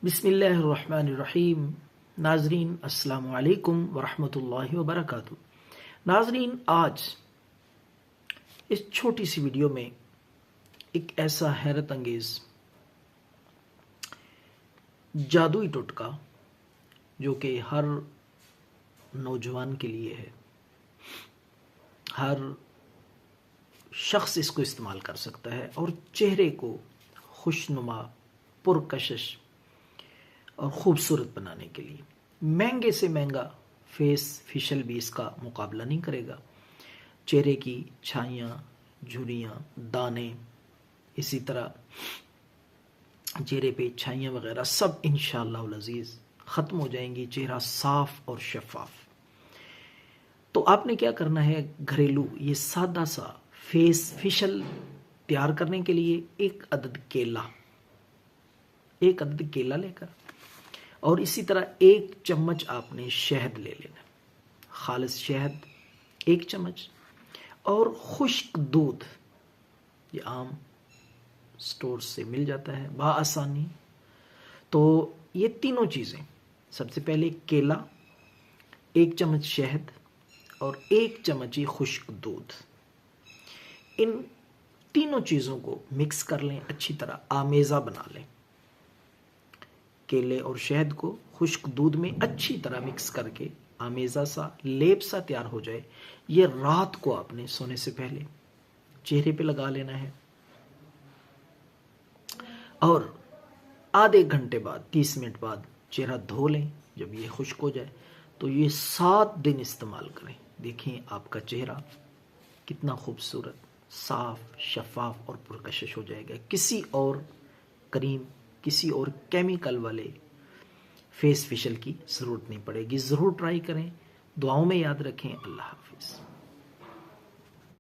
बिस्मिल्लाहिर्रहमानिर्रहीम। नाजरीन अस्सलाम वालेकुम वरहमतुल्लाहि वबरकातुहू। नाजरीन, आज इस छोटी सी वीडियो में एक ऐसा हैरत अंगेज जादुई टोटका जो कि हर नौजवान के लिए है, हर शख्स इसको इस्तेमाल कर सकता है और चेहरे को खुशनुमा, पुरकशिश और ख़ूबसूरत बनाने के लिए महंगे से महंगा फेस फेशियल भी इसका मुकाबला नहीं करेगा। चेहरे की छाइयाँ, झुर्रियाँ, दाने, इसी तरह चेहरे पे छाइयाँ वगैरह सब इंशाअल्लाह अज़ीज़ ख़त्म हो जाएंगी, चेहरा साफ और शफाफ। तो आपने क्या करना है, घरेलू ये सादा सा फेस फेशियल तैयार करने के लिए एक अदद केला लेकर और इसी तरह 1 चम्मच आपने शहद ले लेना, खालिस शहद 1 चम्मच, और खुश्क दूध, ये आम स्टोर से मिल जाता है बआसानी। तो ये तीनों चीज़ें, सबसे पहले केला, 1 चम्मच शहद और 1 चम्मच ही खुश्क दूध, इन तीनों चीज़ों को मिक्स कर लें, अच्छी तरह आमेज़ा बना लें। केले और शहद को खुश्क दूध में अच्छी तरह मिक्स करके आमेज़ा सा, लेप सा तैयार हो जाए। ये रात को आपने सोने से पहले चेहरे पे लगा लेना है और आधे घंटे बाद, 30 मिनट बाद चेहरा धो लें। जब ये खुश्क हो जाए तो ये 7 दिन इस्तेमाल करें। देखें आपका चेहरा कितना खूबसूरत, साफ, शफाफ और पुरकशिश हो जाएगा। किसी और क्रीम, किसी और केमिकल वाले फेस फेशियल की ज़रूरत नहीं पड़ेगी। ज़रूर ट्राई करें। दुआओं में याद रखें। अल्लाह हाफिज़।